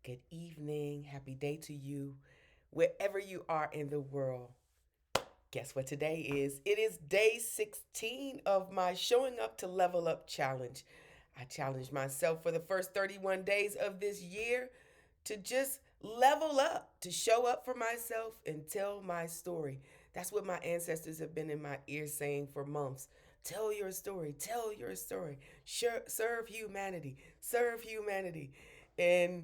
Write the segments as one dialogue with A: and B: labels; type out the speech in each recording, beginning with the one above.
A: good evening, happy day to you, wherever you are in the world. Guess what today is? It is day 16 of my Showing Up to Level Up challenge. I challenged myself for the first 31 days of this year to just level up, to show up for myself and tell my story. That's what my ancestors have been in my ear saying for months. Tell your story, tell your story. Serve humanity, serve humanity. And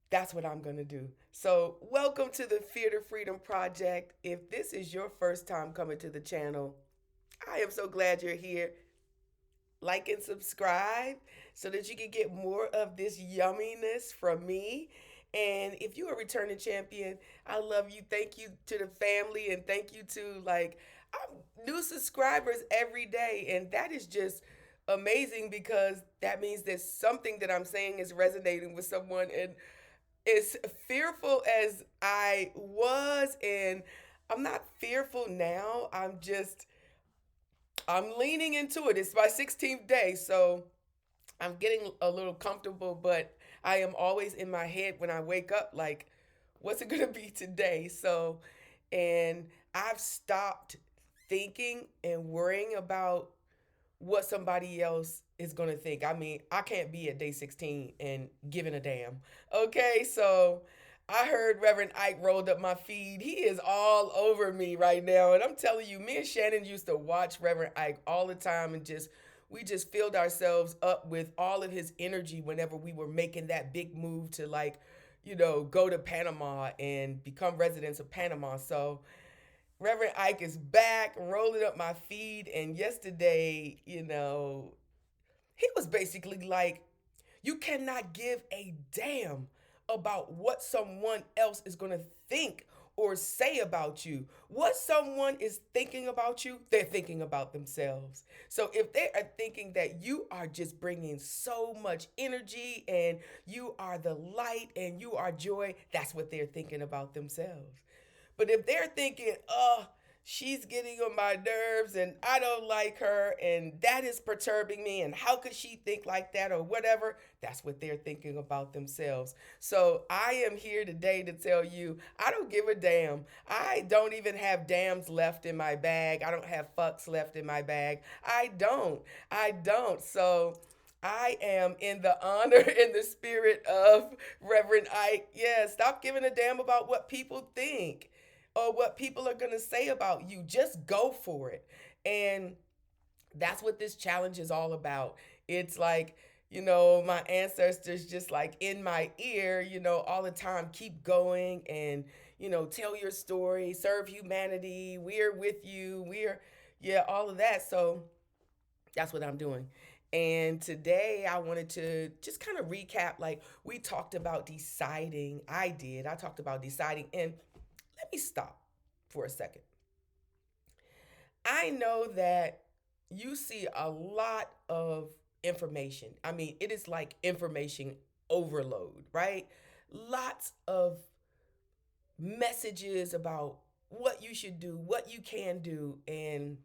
A: that's what I'm going to do. So, welcome to the Fear to Freedom Project. If this is your first time coming to the channel, I am so glad you're here. Like and subscribe so that you can get more of this yumminess from me. And if you're a returning champion, I love you. Thank you to the family and thank you to new subscribers every day. And that is just amazing because that means that something that I'm saying is resonating with someone. And as fearful as I was, and I'm not fearful now. I'm leaning into it. It's my 16th day, so I'm getting a little comfortable, but I am always in my head when I wake up like, what's it gonna be today? So, and I've stopped thinking and worrying about what somebody else is going to think. I mean, I can't be at day 16 and giving a damn. Okay, so I heard Reverend Ike rolled up my feed. He is all over me right now. And I'm telling you, me and Shannon used to watch Reverend Ike all the time and we just filled ourselves up with all of his energy whenever we were making that big move to go to Panama and become residents of Panama. So Reverend Ike is back, rolling up my feed. And yesterday, he was basically like, you cannot give a damn about what someone else is going to think or say about you. What someone is thinking about you, they're thinking about themselves. So if they are thinking that you are just bringing so much energy and you are the light and you are joy, that's what they're thinking about themselves. But if they're thinking, oh, she's getting on my nerves and I don't like her and that is perturbing me and how could she think like that or whatever, that's what they're thinking about themselves. So I am here today to tell you, I don't give a damn. I don't even have dams left in my bag. I don't have fucks left in my bag. I don't. I don't. So I am in the honor and the spirit of Reverend Ike. Yeah, stop giving a damn about what people think or what people are going to say about you. Just go for it. And that's what this challenge is all about. It's like, my ancestors just like in my ear, all the time, keep going and, tell your story, serve humanity. We're with you. Yeah, all of that. So that's what I'm doing. And today I wanted to just kind of recap. Like we talked about deciding. I did. I talked about deciding. And let me stop for a second. I know that you see a lot of information. I mean, it is like information overload, right? Lots of messages about what you should do, what you can do, and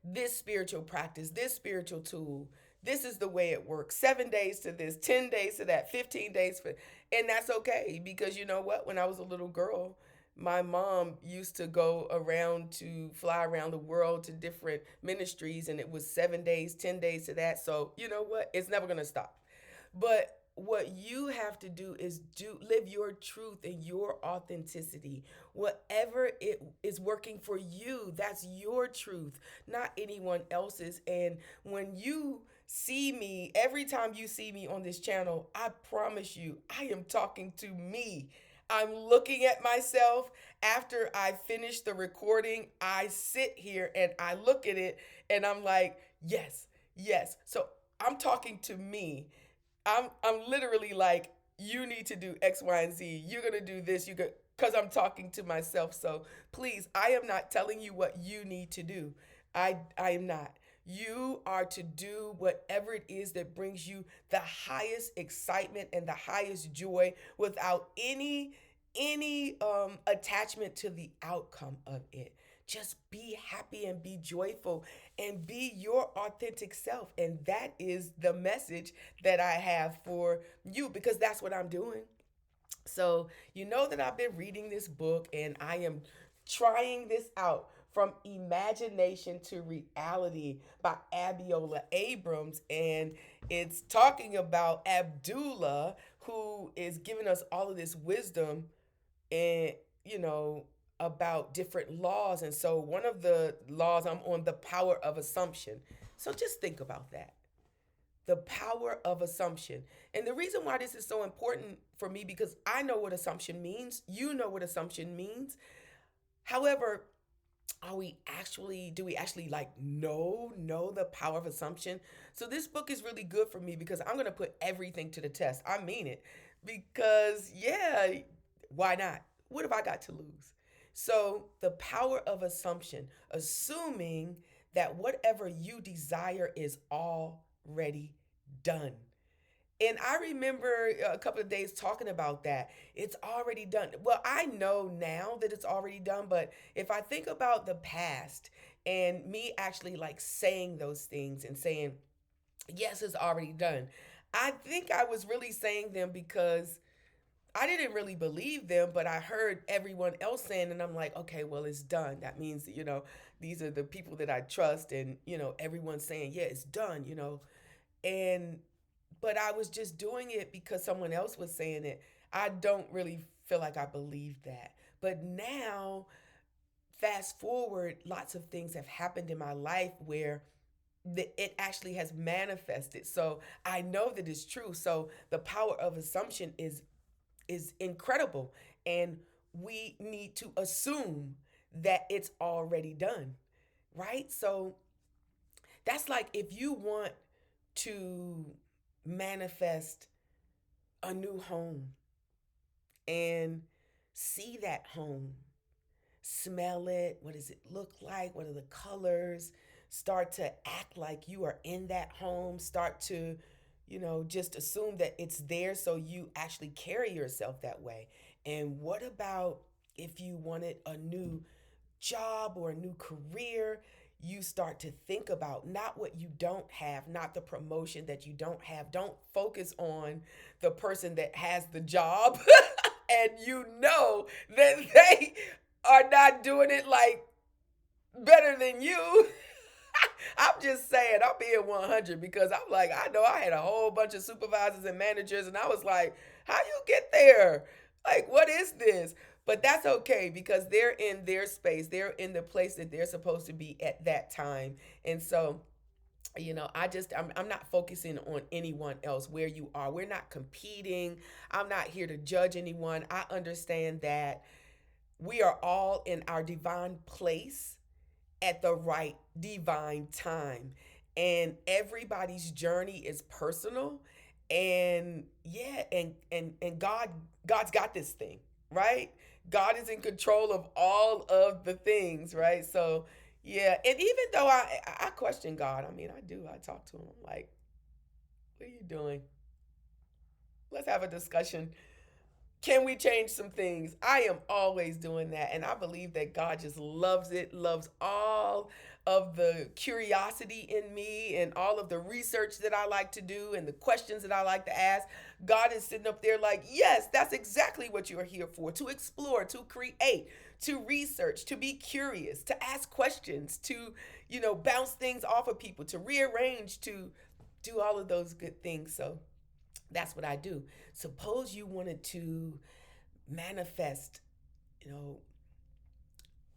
A: this spiritual practice, this spiritual tool. This is the way it works. 7 days to this, 10 days to that, 15 days for, and that's okay because you know what? When I was a little girl, my mom used to go around to fly around the world to different ministries, and it was 7 days, 10 days to that. So, you know what? It's never going to stop. But what you have to do is live your truth and your authenticity. Whatever it is working for you, that's your truth, not anyone else's. And when you see me, every time you see me on this channel, I promise you, I am talking to me. I'm looking at myself after I finish the recording. I sit here and I look at it and I'm like, yes, yes. So I'm talking to me. I'm literally like, you need to do X, Y, and Z. You're gonna do this. You go because I'm talking to myself. So please, I am not telling you what you need to do. I am not. You are to do whatever it is that brings you the highest excitement and the highest joy without any attachment to the outcome of it. Just be happy and be joyful and be your authentic self. And that is the message that I have for you, because that's what I'm doing. So, you know that I've been reading this book and I am trying this out, From Imagination to Reality by Abiola Abrams. And it's talking about Abdullah, who is giving us all of this wisdom and, you know, about different laws. And so, one of the laws I'm on, the power of assumption. So, just think about that, the power of assumption. And the reason why this is so important for me, because I know what assumption means, you know what assumption means. However, do we actually like know the power of assumption? So this book is really good for me because I'm going to put everything to the test. I mean it. Because yeah, why not? What have I got to lose? So the power of assumption, assuming that whatever you desire is already done. And I remember a couple of days talking about that. It's already done. Well, I know now that it's already done, but if I think about the past and me actually like saying those things and saying, yes, it's already done, I think I was really saying them because I didn't really believe them, but I heard everyone else saying, and I'm like, okay, well, it's done. That means, these are the people that I trust, and, everyone's saying, yeah, it's done, and but I was just doing it because someone else was saying it. I don't really feel like I believe that. But now, fast forward, lots of things have happened in my life where it actually has manifested. So I know that it's true. So the power of assumption is incredible, and we need to assume that it's already done, right? So that's like if you want to manifest a new home and see that home, smell it, what does it look like, what are the colors, start to act like you are in that home, start to, just assume that it's there so you actually carry yourself that way. And what about if you wanted a new job or a new career? You start to think about not what you don't have, not the promotion that you don't have. Don't focus on the person that has the job and that they are not doing it like better than you. I'm just saying, I'm being 100 because I'm like, I know I had a whole bunch of supervisors and managers, and I was like, how you get there? Like, what is this? But that's okay because they're in their space, they're in the place that they're supposed to be at that time. And so, I'm not focusing on anyone else where you are. We're not competing. I'm not here to judge anyone. I understand that we are all in our divine place at the right divine time. And everybody's journey is personal. And yeah, and God's got this thing, right? God is in control of all of the things, right? So yeah, and even though I question God, I mean I do. I talk to him. I'm like, what are you doing? Let's have a discussion. Can we change some things? I am always doing that. And I believe that God just loves it, loves all of the curiosity in me and all of the research that I like to do and the questions that I like to ask. God is sitting up there like, yes, that's exactly what you're here for, to explore, to create, to research, to be curious, to ask questions, to, bounce things off of people, to rearrange, to do all of those good things. So that's what I do. Suppose you wanted to manifest, you know,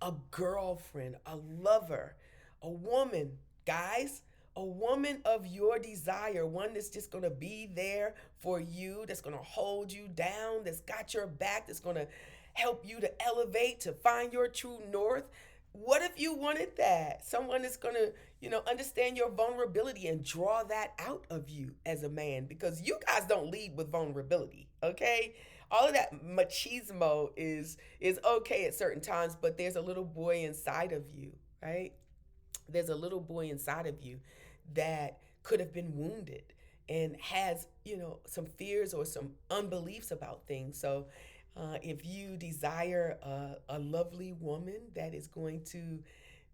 A: a girlfriend, a lover, a woman, guys, a woman of your desire, one that's just going to be there for you, that's going to hold you down, that's got your back, that's going to help you to elevate, to find your true north. What if you wanted that? Someone that's going to, understand your vulnerability and draw that out of you as a man, because you guys don't lead with vulnerability, okay? All of that machismo is okay at certain times, but there's a little boy inside of you, right? There's a little boy inside of you that could have been wounded and has, some fears or some unbeliefs about things. So If you desire a lovely woman that is going to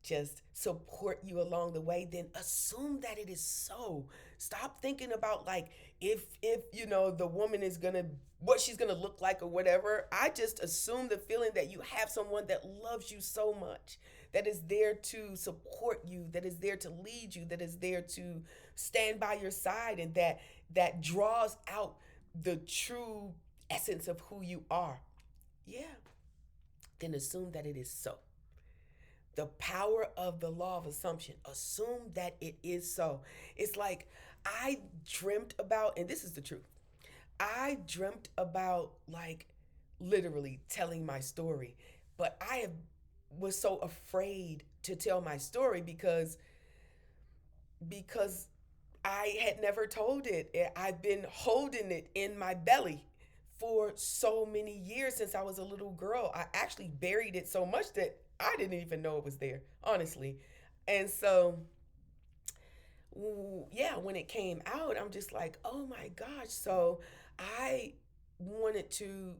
A: just support you along the way, then assume that it is so. Stop thinking about like if you know the woman is gonna what she's gonna look like or whatever. I just assume the feeling that you have someone that loves you so much, that is there to support you, that is there to lead you, that is there to stand by your side, and that draws out the true essence of who you are. Yeah, then assume that it is so. The power of the law of assumption. Assume that it is so. It's like I dreamt about, and this is the truth. I dreamt about like literally telling my story, but was so afraid to tell my story because I had never told it. I've been holding it in my belly for so many years since I was a little girl. I actually buried it so much that I didn't even know it was there, honestly. And so, yeah, when it came out, I'm just like, oh my gosh. So I wanted to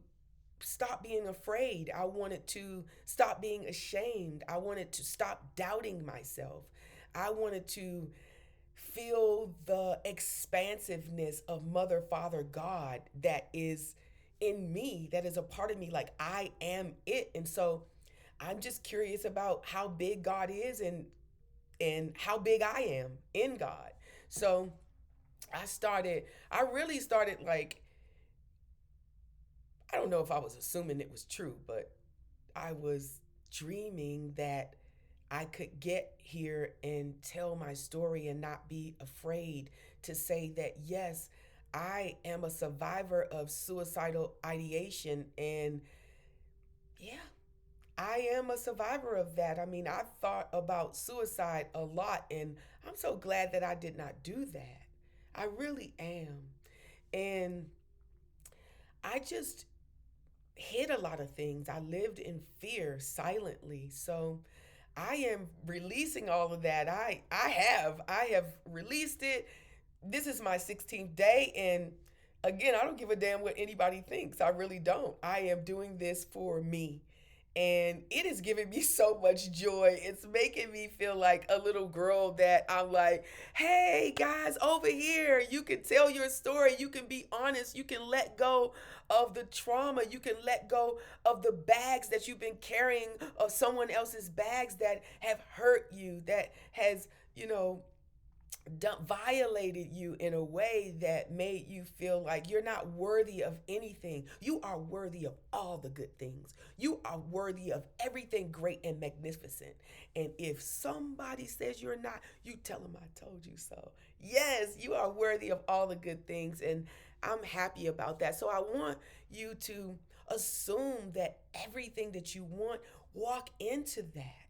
A: stop being afraid. I wanted to stop being ashamed. I wanted to stop doubting myself. I wanted to feel the expansiveness of Mother, Father, God that is in me, that is a part of me. Like I am it. And so I'm just curious about how big God is and how big I am in God. So I really started like, I don't know if I was assuming it was true, but I was dreaming that I could get here and tell my story and not be afraid to say that, yes, I am a survivor of suicidal ideation. And yeah, I am a survivor of that. I mean, I've thought about suicide a lot, and I'm so glad that I did not do that. I really am. And I just hid a lot of things. I lived in fear silently. So I am releasing all of that. I have released it. This is my 16th day, and again, I don't give a damn what anybody thinks. I really don't. I am doing this for me. And it is giving me so much joy. It's making me feel like a little girl that I'm like, hey guys, over here, you can tell your story. You can be honest. You can let go of the trauma. You can let go of the bags that you've been carrying, of someone else's bags that have hurt you, that has, you know, violated you in a way that made you feel like you're not worthy of anything. You are worthy of all the good things. You are worthy of everything great and magnificent. And if somebody says you're not, you tell them I told you so. Yes, you are worthy of all the good things. And I'm happy about that. So I want you to assume that everything that you want, walk into that.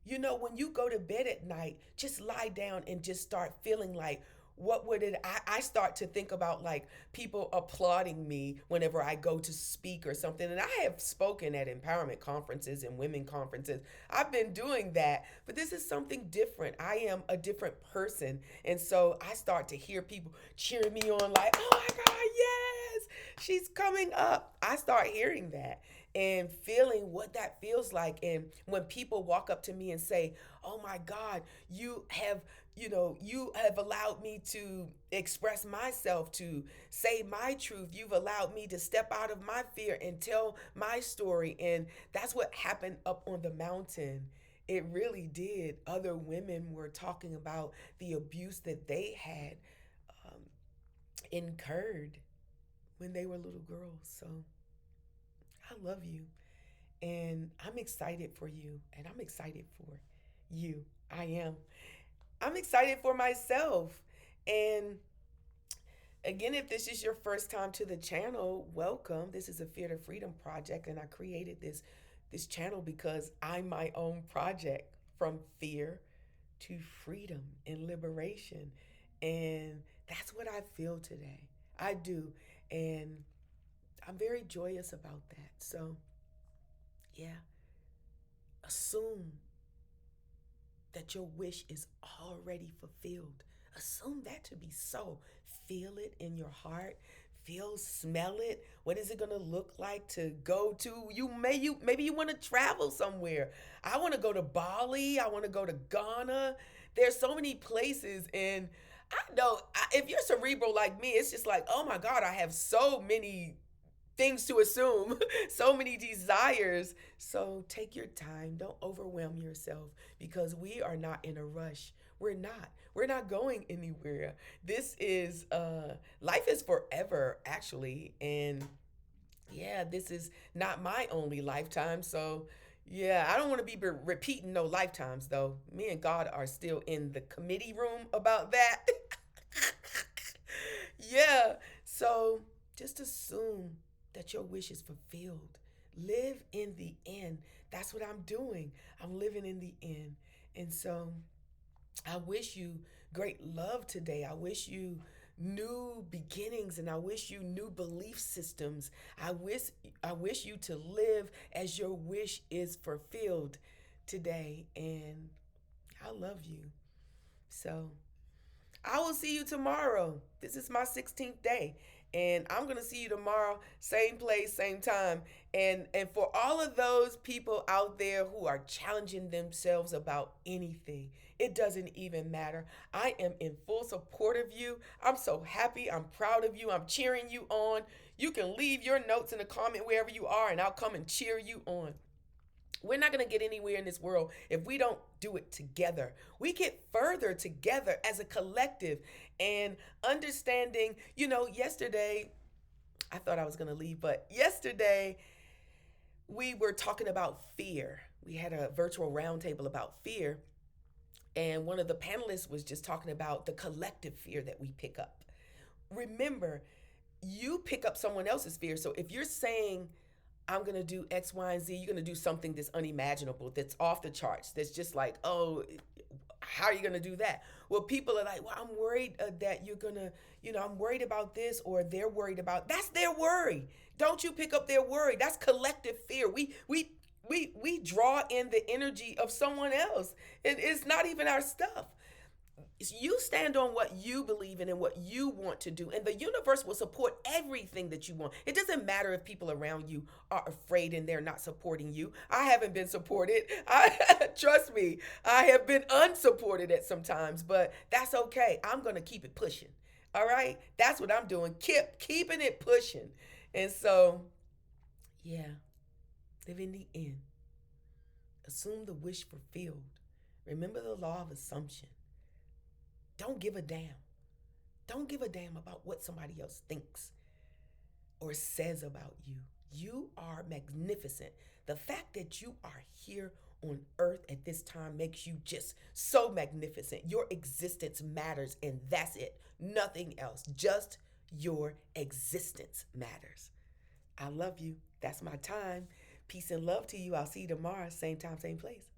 A: You know, when you go to bed at night, just lie down and just start feeling like, what would it? I start to think about like people applauding me whenever I go to speak or something. And I have spoken at empowerment conferences and women conferences. I've been doing that, but this is something different. I am a different person. And so I start to hear people cheering me on, like, oh my God, yes, she's coming up. I start hearing that and feeling what that feels like. And when people walk up to me and say, oh my God, you have allowed me to express myself, to say my truth. You've allowed me to step out of my fear and tell my story. And that's what happened up on the mountain. It really did. Other women were talking about the abuse that they had um, incurred when they were little girls. So I love you. And I'm excited for you. And I'm excited for you. I am. I'm excited for myself. And again, if this is your first time to the channel, welcome. This is a Fear to Freedom project. And I created this channel because I'm my own project, from fear to freedom and liberation. And that's what I feel today. I do. And I'm very joyous about that. So, yeah, assume that your wish is already fulfilled. Assume that to be so. Feel it in your heart. feel, smell it? What is it gonna look like to go to? Maybe you want to travel somewhere. I want to go to Bali. I want to go to Ghana. There's so many places, and I know if you're cerebral like me, it's just like, oh my God, I have so many things to assume, so many desires. So take your time. Don't overwhelm yourself because we are not in a rush. We're not. We're not going anywhere. This is life is forever actually, and yeah, this is not my only lifetime. So yeah, I don't want to be repeating no lifetimes though. Me and God are still in the committee room about that. Yeah. So just assume that your wish is fulfilled. Live in the end. That's what I'm doing. I'm living in the end. And so I wish you great love today. I wish you new beginnings and I wish you new belief systems. I wish you to live as your wish is fulfilled today and I love you. So I will see you tomorrow. This is my 16th day. And I'm going to see you tomorrow, same place, same time. And for all of those people out there who are challenging themselves about anything, it doesn't even matter. I am in full support of you. I'm so happy. I'm proud of you. I'm cheering you on. You can leave your notes in the comment wherever you are, and I'll come and cheer you on. We're not going to get anywhere in this world if we don't do it together. We get further together as a collective and understanding, yesterday, I thought I was going to leave, but yesterday we were talking about fear. We had a virtual roundtable about fear, and one of the panelists was just talking about the collective fear that we pick up. Remember, you pick up someone else's fear. So if you're saying, I'm gonna do X, Y, and Z. You're gonna do something that's unimaginable, that's off the charts, that's just like, oh, how are you gonna do that? Well, people are like, well, I'm worried that you're gonna, I'm worried about this, or they're worried about. That's their worry. Don't you pick up their worry? That's collective fear. We draw in the energy of someone else. It's not even our stuff. You stand on what you believe in and what you want to do, and the universe will support everything that you want. It doesn't matter if people around you are afraid and they're not supporting you. I haven't been supported. Trust me, I have been unsupported at some times, but that's okay. I'm gonna keep it pushing. All right, that's what I'm doing. Keeping it pushing, and so yeah, live in the end. Assume the wish fulfilled. Remember the law of assumption. Don't give a damn. Don't give a damn about what somebody else thinks or says about you. You are magnificent. The fact that you are here on earth at this time makes you just so magnificent. Your existence matters, and that's it. Nothing else. Just your existence matters. I love you. That's my time. Peace and love to you. I'll see you tomorrow, same time, same place.